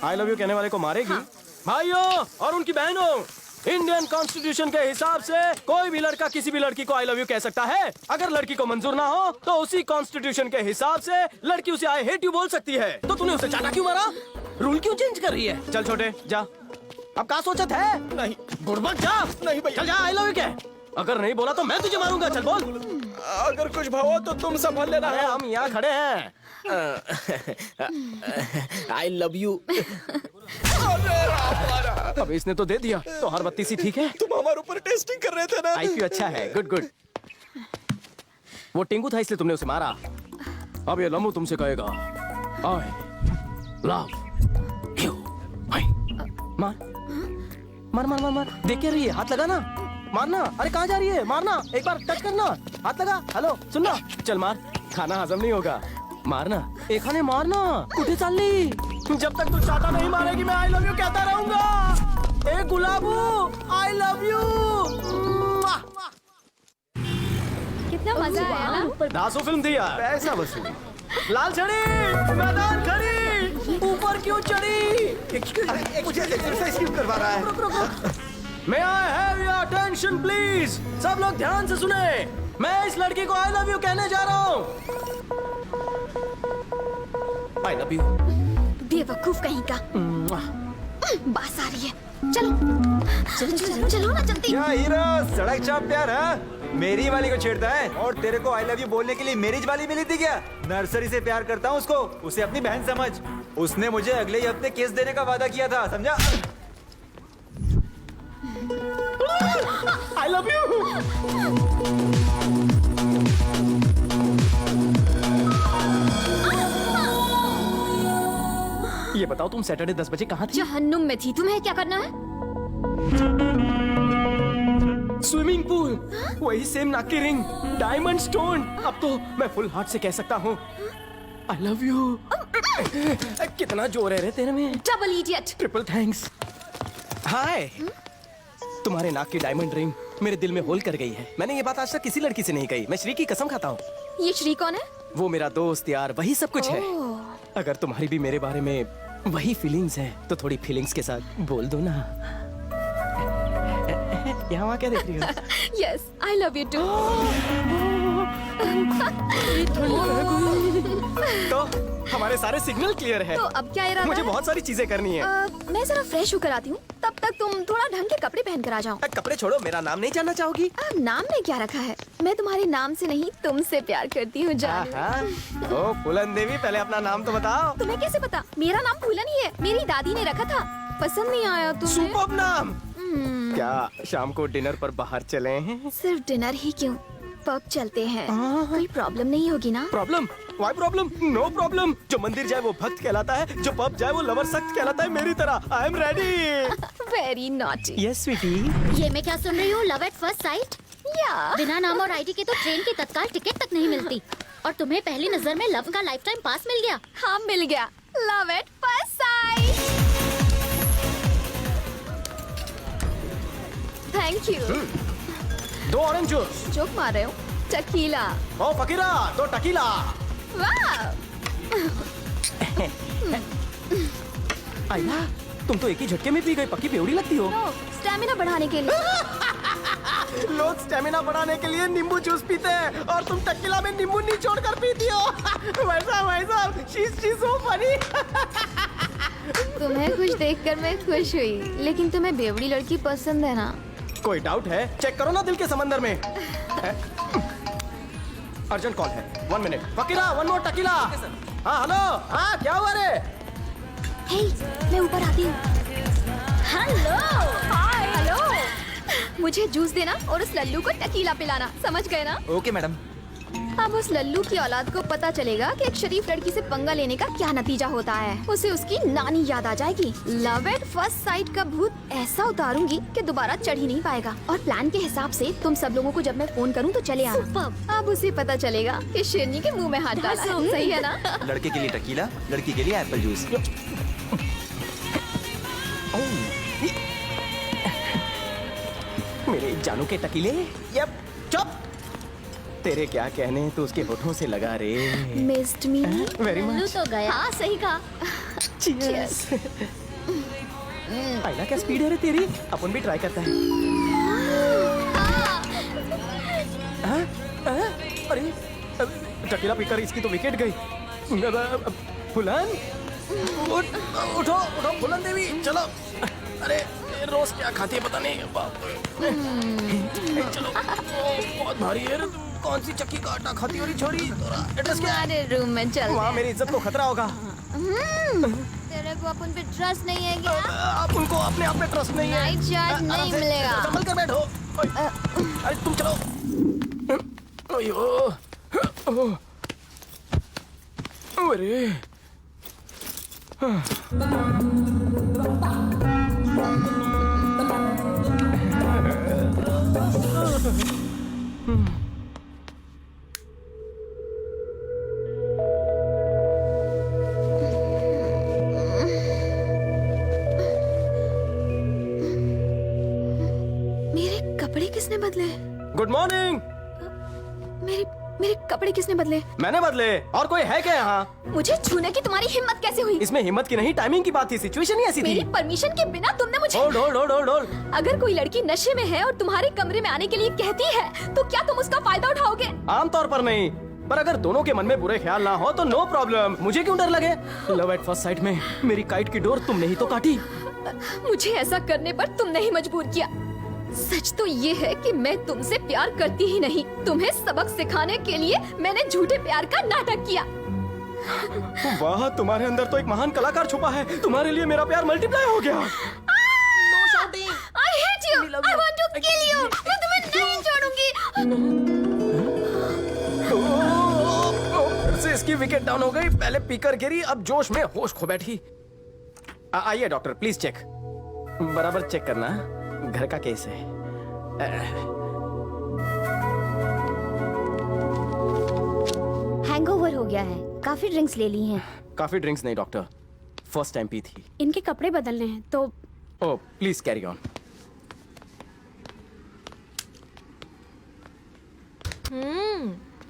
I love you कहने वाले को मारेगी? हाँ। भाइयों और उनकी बहनों, इंडियन कॉन्स्टिट्यूशन के हिसाब से कोई भी लड़का किसी भी लड़की को आई लव यू कह सकता है। अगर लड़की को मंजूर ना हो तो उसी कॉन्स्टिट्यूशन के हिसाब से लड़की उसे आई हेट यू बोल सकती है। तो तूने उसे चाटा क्यों मारा? रूल क्यों चेंज कर रही है? चल छोटे जा, अब क्या सोचत है? नहीं बुड़बक जा। नहीं भैया, चल जा, आई लव यू कह। अगर नहीं बोला तो मैं तुझे मारूंगा। चल बोल। अगर कुछ भाव तो तुम संभाल लेना। अरे हम यहाँ खड़े हैं। आई लव यू। अब इसने तो दे दिया, तो हर बत्ती सी ठीक है। तुम हमारे ऊपर टेस्टिंग कर रहे थे ना। आईक्यू अच्छा है, गुड गुड। वो टिंगू था इसलिए तुमने उसे मारा। अब ये लम्बू तुमसे कहेगा आई लव यू। मार मार मार मार मार। देख के रही है, हाथ लगा ना, मारना। अरे कहाँ जा रही है? मारना, एक बार टच करना, हाथ लगा। हेलो सुनना, चल मार, खाना हजम नहीं होगा, मारना। एक खाने मारना, कुठे चालली? जब तक तू चाटा नहीं मारेगी मैं आई लव यू कहता रहूंगा। ए गुलाबू, आई लव यू। कितना मजा आया ना। दासू फिल्म थी यार। पैसा वसूल। लाल छड़ी, मैदान खड़ी, ऊपर क्यों चढ़ी? मुझे एक्सरसाइज क्यों करवा रहा है? May I have your attention please? सब लोग ध्यान से सुने। मैं इस लड़की को आई लव यू कहने जा रहा हूँ। आई लव यू। बेवकूफ कहीं का। बास आ रही है। चलो चलो चलो चलो ना जल्दी। क्या हीरो सड़क चाप प्यार है? मेरी वाली को छेड़ता है और तेरे को आई लव यू बोलने के लिए मेरी वाली मिली थी क्या? नर्सरी से प्यार करता हूँ उसको, उसे अपनी बहन समझ। उसने मुझे अगले ही हफ्ते केस देने का वादा किया था, समझा? आई लव यू। ये बताओ तुम सैटरडे 10 बजे कहाँ थी? जहन्नुम में थी। तुम्हें क्या करना है? स्विमिंग पूल, वही सेम नाक की रिंग, डायमंड स्टोन। अब तो मैं फुल हार्ट से कह सकता हूँ आई लव यू। कितना जोर है रे तेरे में। Double idiot. Triple thanks. हाय। तुम्हारे नाक की डायमंड रिंग मेरे दिल में होल कर गई है। मैंने ये बात आज तक किसी लड़की से नहीं कही। मैं श्री की कसम खाता हूँ। ये श्री कौन है? वो मेरा दोस्त यार, वही सब कुछ है। अगर तुम्हारी भी मेरे बारे में वही फीलिंग्स है तो थोड़ी फीलिंग्स के साथ बोल दो ना। यहाँ वहाँ क्या देख रही हो? Yes I love you too. तो हमारे सारे सिग्नल क्लियर है। तो अब क्या इरादा मुझे है? बहुत सारी चीजें करनी है। मैं जरा फ्रेश होकर आती हूँ, तब तक तुम थोड़ा ढंग के कपड़े पहन कर आ जाओ। कपड़े छोड़ो, मेरा नाम नहीं जानना चाहोगी? नाम ने क्या रखा है? मैं तुम्हारे नाम से नहीं तुमसे प्यार करती हूँ जानू। ओ फूलन देवी, पहले अपना नाम तो बताओ। तुम्हें कैसे पता? मेरा नाम फूलन ही है, मेरी दादी ने रखा था। पसंद नहीं आया तुम्हें? सुपर्ब नाम। क्या शाम को डिनर पर बाहर चले हैं? सिर्फ डिनर ही क्यों, पब चलते हैं। कोई प्रॉब्लम नहीं होगी ना? Problem? Why problem? No problem. जो मंदिर जाए वो भक्त कहलाता है, जो पब जाए वो लवर सख्त कहलाता है। मेरी तरह I am ready. Very naughty. Yes sweetie. ये मैं क्या सुन रही हूँ? Love at first sight? या बिना नाम और आईडी के तो ट्रेन की तत्काल टिकट तक नहीं मिलती, और तुम्हें पहली नजर में लव का लाइफ टाइम पास मिल गया। हाँ मिल गया। Love at first site. Thank you. 2 orange juice. Joke मार रहे हो? टकीला। ओ फकीरा, 2 टकीला। वाह। आइला, तुम तो एक ही झटके में पी गई, पक्की बेवड़ी लगती हो। स्टैमिना बढ़ाने के लिए। लोग स्टेमिना बढ़ाने के लिए नींबू जूस पीते हैं और तुम टकीला में नींबू निचोड़ कर पीती हो। वैसा शी सो फनी। तुम्हें खुश देखकर मैं खुश हुई, लेकिन तुम्हें बेवड़ी लड़की पसंद है ना? कोई डाउट है? चेक करो ना दिल के समंदर में। अर्जेंट कॉल है, 1 मिनट। फकीरा, 1 मोर टकीला। हाँ हेलो। हाँ क्या हुआ रे? हे, मैं ऊपर आती हूँ। हेलो। हाय। हेलो। मुझे जूस देना और उस लल्लू को टकीला पिलाना, समझ गए ना? Okay madam. अब उस लल्लू की औलाद को पता चलेगा कि एक शरीफ लड़की से पंगा लेने का क्या नतीजा होता है। उसे उसकी नानी याद आ जाएगी। लव एट फर्स्ट साइट का भूत ऐसा उतारूंगी कि दोबारा चढ़ ही नहीं पाएगा। और प्लान के हिसाब से तुम सब लोगों को जब मैं फोन करूं तो चले आना। Superb। अब उसे पता चलेगा कि शेरनी के मुंह में हाथ डाला है। सही है ना? लड़के के लिए टकीला, लड़की के लिए एप्पल जूस। मेरे जानू के टकीले। यप, चुप। तेरे क्या कहने तो उसके होठों से लगा रे। मिस्ड मी। Very Lallu much. तो गया। हाँ सही कहा। Cheers. आइला क्या स्पीड है रे तेरी? अपन भी ट्राई करता है. अरे टकीला पीकर इसकी तो विकेट गई. फुलन उठो उठो फुलन देवी चलो. अरे रोज क्या खाती है पता नहीं. चलो बहुत भारी है. कौन सी चक्की का आटा खाती हो रही छोड़ी? एड्रेस क्या? अरे रूम में चल. वहाँ मेरी इज्जत को खतरा होगा. तेरे को अपन पे ट्रस्ट नहीं है क्या? आप उनको अपने आप पे ट्रस्ट नहीं है. नाइट चार्ज नहीं मिलेगा. संभल कर बैठो. अरे तुम चलो. अयो अरे मेरे कपड़े किसने बदले? Good morning. मेरे मेरे कपड़े किसने बदले? मैंने बदले. और कोई है क्या यहाँ? मुझे छूने की तुम्हारी हिम्मत कैसे हुई? इसमें हिम्मत की नहीं टाइमिंग की बात थी. सिचुएशन ही ऐसी थी. मेरी परमिशन के बिना तुमने मुझे. Hold hold hold hold hold. अगर कोई लड़की नशे में है और तुम्हारे कमरे में आने के लिए कहती है तो क्या तुम उसका फायदा उठाओगे? आमतौर पर नहीं, पर अगर दोनों के मन में बुरे ख्याल ना हो तो नो प्रॉब्लम. मुझे क्यों डर लगे? लव एट फर्स्ट साइट में मेरी काइट की डोर तुमने ही तो काटी. मुझे ऐसा करने पर तुमने ही मजबूर किया. सच तो ये है कि मैं तुमसे प्यार करती ही नहीं. तुम्हें सबक सिखाने के लिए मैंने झूठे प्यार का नाटक किया. वाह, तुम्हारे अंदर तो एक महान कलाकार छुपा है. तुम्हारे लिए मेरा प्यार मल्टीप्लाई हो गया. I hate you. I want to kill you. मैं तुम्हें नहीं छोड़ूंगी. फिर से इसकी विकेट डाउन हो गई. पहले पीकर गिरी, अब जोश में होश खो बैठी. आइए डॉक्टर, प्लीज चेक. बराबर चेक करना. घर का केस है. हैंगओवर हो गया है. काफी ड्रिंक्स ले ली हैं. काफी ड्रिंक्स नहीं डॉक्टर, फर्स्ट टाइम पी थी. इनके कपड़े बदलने हैं तो ओह प्लीज कैरी ऑन.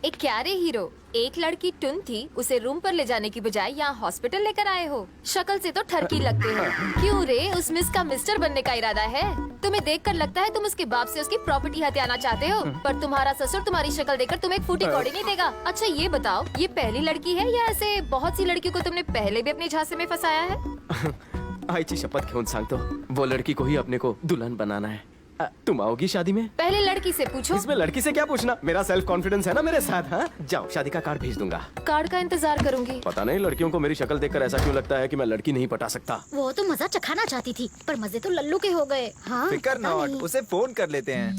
एक क्या रे हीरो, एक लड़की टुन थी, उसे रूम पर ले जाने की बजाय यहाँ हॉस्पिटल लेकर आए हो. शक्ल से तो ठरकी लगते हो. क्यों रे, उस मिस का मिस्टर बनने का इरादा है? तुम्हें देखकर लगता है तुम उसके बाप से उसकी प्रॉपर्टी हथियाना चाहते हो, पर तुम्हारा ससुर तुम्हारी शक्ल देखकर तुम्हें एक फूटी कौड़ी नहीं देगा. अच्छा ये बताओ, ये पहली लड़की है या ऐसे बहुत सी लड़कियों को तुमने पहले भी अपने झांसे में फंसाया है? आईची शपथ घेऊन सांगतो, वो लड़की को ही अपने को दुल्हन बनाना है. तुम आओगी शादी में? पहले लड़की से पूछो. इसमें लड़की से क्या पूछना? मेरा सेल्फ कॉन्फिडेंस है ना मेरे साथ. हाँ जाओ, शादी का कार्ड भेज दूंगा. कार्ड का इंतजार करूंगी. पता नहीं लड़कियों को मेरी शक्ल देखकर ऐसा क्यों लगता है कि मैं लड़की नहीं पटा सकता. वो तो मजा चखाना चाहती थी, पर मजे तो लल्लू के हो गए. हाँ फिकर पता नॉट, नहीं. उसे फोन कर लेते हैं.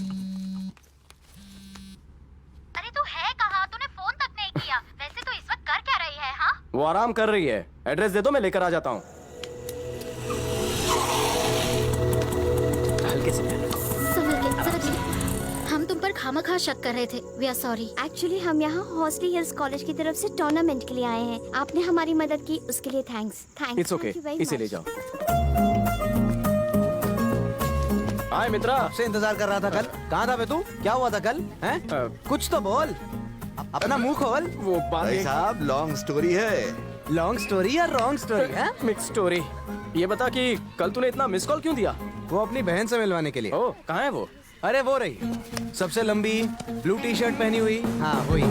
अरे तू है कहाँ? तूने फोन तक नहीं किया. वैसे तो इस वक्त कर क्या रही है? हाँ वो आराम कर रही है. एड्रेस दे दो, मैं लेकर आ जाता हूँ. हल्के से संभल के जरा धीरे. हम तुम पर खामखा शक कर रहे थे. We are sorry. एक्चुअली हम यहाँ हॉस्टली हिल्स कॉलेज की तरफ से टूर्नामेंट के लिए आए हैं. आपने हमारी मदद की, उसके लिए थैंक्स. इट्स ओके, इसे ले जाओ. हाय मित्रा. से इंतजार कर रहा था कल. कहाँ था बे तू? क्या हुआ था कल? हैं? कुछ तो बोल. अपना मुंह खोल. वो बात भाई साहब लॉन्ग स्टोरी है. लॉन्ग स्टोरी या रॉन्ग स्टोरी है? Mix story. ये बता कि कल तूने इतना मिस कॉल क्यों दिया? वो अपनी बहन से मिलवाने के लिए. ओ कहाँ है वो? अरे वो रही, सबसे लंबी, ब्लू टी शर्ट पहनी हुई. हाँ वही.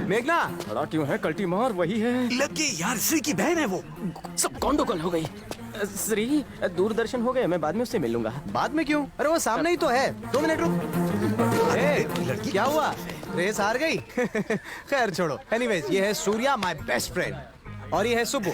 मेघना, खड़ा क्यों है? कल्टी मार. वही है. लगे यार, श्री की बहन है वो. सब कौन हो गई. श्री दूरदर्शन हो गए, मैं बाद में उससे मिल लूंगा. बाद में क्यों? अरे वो सामने ही तो है. 2 मिनट रुक. लड़की क्या हुआ? रेस हार गई? खैर छोड़ो. एनीवेज, ये है सूर्या, माय बेस्ट फ्रेंड. और ये है सुबु.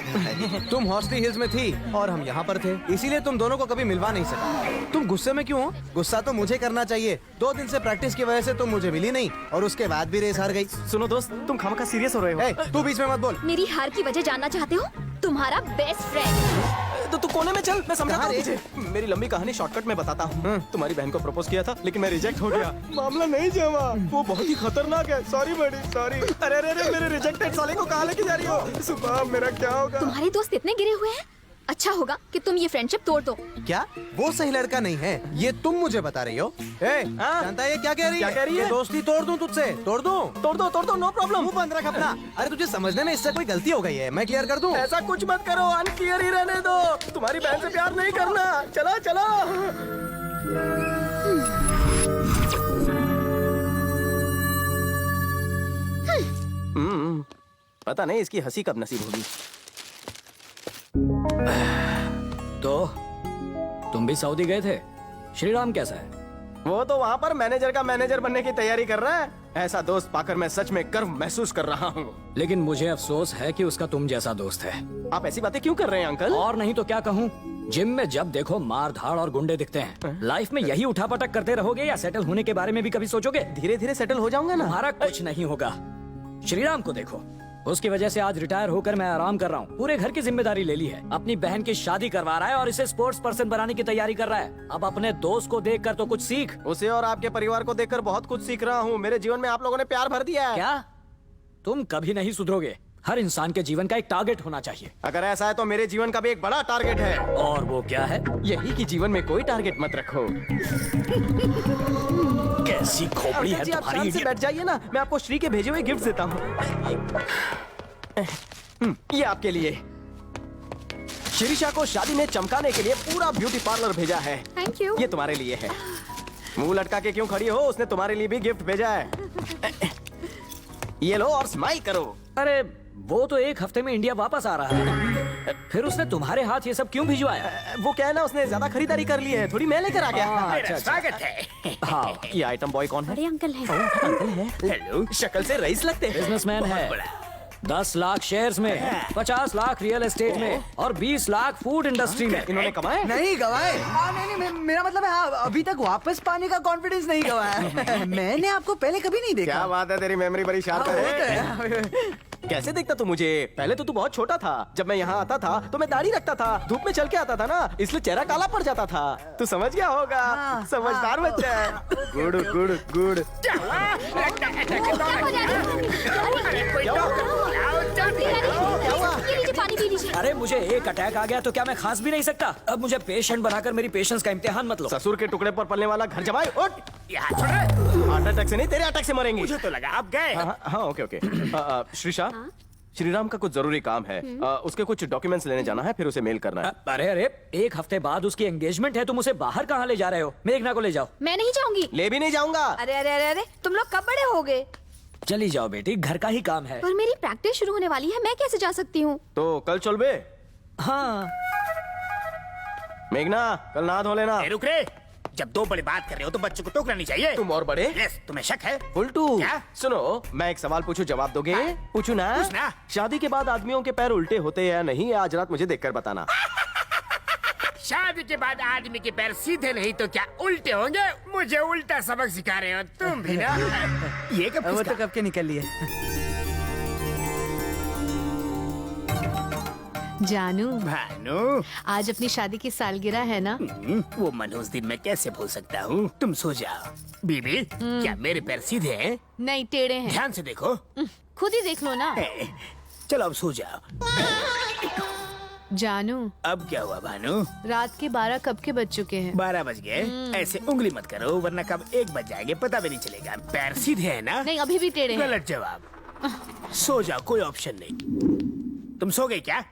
तुम हॉस्टली हिल्स में थी और हम यहाँ पर थे, इसीलिए तुम दोनों को कभी मिलवा नहीं सका. तुम गुस्से में क्यों हो? गुस्सा तो मुझे करना चाहिए. 2 दिन से प्रैक्टिस की वजह से तुम मुझे मिली नहीं और उसके बाद भी रेस हार गई. सुनो दोस्त, तुम खामखा सीरियस हो रहे हो. तू बीच में मत बोल. मेरी हार की वजह जानना चाहते हो? तुम्हारा बेस्ट फ्रेंड. तो तू कोने में चल, मैं समझाता हूँ कहाँ तुझे. मेरी लंबी कहानी शॉर्टकट में बताता हूँ. तुम्हारी बहन को प्रपोज किया था लेकिन मैं रिजेक्ट हो गया. मामला नहीं जमा. वो बहुत ही खतरनाक है. सॉरी बड़ी सॉरी. अरे मेरे रिजेक्टेड साले को कहाँ लेके जा रही हो? सुबह मेरा क्या होगा? तुम्हारे दोस्त इतने गिरे हुए हैं? अच्छा होगा कि तुम ये फ्रेंडशिप तोड़ दो। क्या वो सही लड़का नहीं है? ये तुम मुझे बता रही हो? जानता है ये क्या कह रही है? क्या कह रही है? ये दोस्ती तोड़ दूं तुझसे? तोड़ दूं? तोड़ दो नो प्रॉब्लम। मुंह बंद रख अपना। अरे तुझे समझने में इससे कोई गलती हो गई है, मैं क्लियर कर दूं? ऐसा कुछ मत करो, अनक्लियर ही रहने दो। तुम्हारी बहन से प्यार नहीं करना। चलो चलो। पता नहीं इसकी हंसी कब नसीब होगी। तो तुम भी सऊदी गए थे? श्रीराम कैसा है? वो तो वहाँ पर मैनेजर का मैनेजर बनने की तैयारी कर रहा है। ऐसा दोस्त पाकर मैं सच में गर्व महसूस कर रहा हूँ। लेकिन मुझे अफसोस है कि उसका तुम जैसा दोस्त है। आप ऐसी बातें क्यों कर रहे हैं अंकल? और नहीं तो क्या कहूँ, जिम में जब देखो मार धाड़ और गुंडे दिखते हैं। लाइफ में यही उठापटक करते रहोगे या सेटल होने के बारे में भी कभी सोचोगे? धीरे धीरे सेटल हो जाऊंगा ना। तुम्हारा कुछ नहीं होगा। श्रीराम को देखो, उसकी वजह से आज रिटायर होकर मैं आराम कर रहा हूँ। पूरे घर की जिम्मेदारी ले ली है, अपनी बहन की शादी करवा रहा है और इसे स्पोर्ट्स पर्सन बनाने की तैयारी कर रहा है। अब अपने दोस्त को देखकर तो कुछ सीख। उसे और आपके परिवार को देखकर बहुत कुछ सीख रहा हूँ। मेरे जीवन में आप लोगों ने प्यार भर दिया है। क्या तुम कभी नहीं सुधरोगे? हर इंसान के जीवन का एक टारगेट होना चाहिए। अगर ऐसा है तो मेरे जीवन का भी एक बड़ा टारगेट है। और वो क्या है? यही कि जीवन में कोई टारगेट मत रखो। कैसी खोपड़ी है जी, आप तुम्हारी शांत से idiot। बैठ जाइए ना, मैं आपको श्री के भेजे हुए गिफ्ट देता हूँ। ये आपके लिए। शिरीषा को शादी में चमकाने के लिए पूरा ब्यूटी पार्लर भेजा है। Thank you. ये तुम्हारे लिए है। मुंह लटका के क्यों खड़ी हो? उसने तुम्हारे लिए भी गिफ्ट भेजा है। ये लो और स्माइल करो। अरे वो तो एक हफ्ते में इंडिया वापस आ रहा है, फिर उसने तुम्हारे हाथ ये सब क्यों भिजवाया? वो क्या है ना, उसने ज्यादा खरीदारी कर ली है, थोड़ी मैं लेकर आ गया। अच्छा, स्वागत है। हाँ, ये आइटम बॉय कौन है? बड़े अंकल हैं। अंकल है। हेलो, शक्ल से रईस लगते हैं। बिजनेसमैन है। 10 लाख शेयर्स में, 50 लाख रियल एस्टेट में और 20 लाख फूड इंडस्ट्री में। इन्होंने कमाए? नहीं गवाए। नहीं, मेरा मतलब है अभी तक वापस पाने का कॉन्फिडेंस नहीं गवाया। मैंने आपको पहले कभी नहीं देखा। क्या बात है, तेरी मेमोरी बड़ी शार्प है। कैसे देखता तू मुझे? पहले तो तू बहुत छोटा था। जब मैं यहाँ आता था तो मैं दाढ़ी रखता था, धूप में चल के आता था ना, इसलिए चेहरा काला पड़ जाता था। तू समझ गया होगा। समझदार बच्चा है। Good good good. पानी पी लीजिए। अरे मुझे एक अटैक आ गया तो क्या मैं खांस भी नहीं सकता? अब मुझे पेशेंट बनाकर मेरी पेशेंस का इम्तिहान मत लो। ससुर के टुकड़े पर पलने वाला घर जमाए। उठ। हार्ट अटैक से नहीं, तेरे अटैक से मरेंगे। मुझे तो लगा आप गए। हाँ, ओके ओके। श्रीषा, श्रीराम का कुछ जरूरी काम है। उसके कुछ डॉक्यूमेंट्स लेने जाना है, फिर उसे मेल करना है। अरे एक हफ्ते बाद उसकी एंगेजमेंट है, तुम उसे बाहर कहाँ ले जा रहे हो? मेघना को ले जाओ। मैं नहीं जाऊंगी। ले भी नहीं जाऊंगा। अरे अरे अरे अरे, तुम लोग कब बड़े हो गए? चली जाओ बेटी, घर का ही काम है। पर मेरी प्रैक्टिस शुरू होने वाली है, मैं कैसे जा सकती हूँ? तो कल चल बे। हाँ मेघना, कल नहा धो लेना। रुक रे, जब दो बड़े बात कर रहे हो तो बच्चों को टोकना नहीं चाहिए। तुम और बड़े? यस, तुम्हें शक है? उल्टू। क्या? सुनो, मैं एक सवाल पूछूं, जवाब दोगे? पूछू ना? पूछना। शादी के बाद आदमियों के पैर उल्टे होते हैं या नहीं, आज रात मुझे देखकर बताना। शादी के बाद आदमी के पैर सीधे नहीं तो क्या उल्टे होंगे? मुझे उल्टा सबक सिखा रहे हो तुम भी ना। ये कब वो तो कब के निकल लिए। जानू, भानु, आज अपनी शादी की सालगिरह है ना? वो मनोज दिन मैं कैसे भूल सकता हूँ। तुम सो जाओ। बीबी, क्या मेरे पैर सीधे हैं? नहीं, टेढ़े हैं। ध्यान से देखो। खुद ही देख लो ना। चलो अब सो जाओ। जानू, अब क्या हुआ भानु? रात के 12 कब के बज चुके हैं? 12 बज गए। ऐसे उंगली मत करो वरना कब 1 बज जाएंगे पता भी नहीं चलेगा। पैर सीधे है ना? नहीं, अभी भी टेढ़े हैं। गलत जवाब। सो जाओ, कोई ऑप्शन नहीं। तुम सो गई क्या?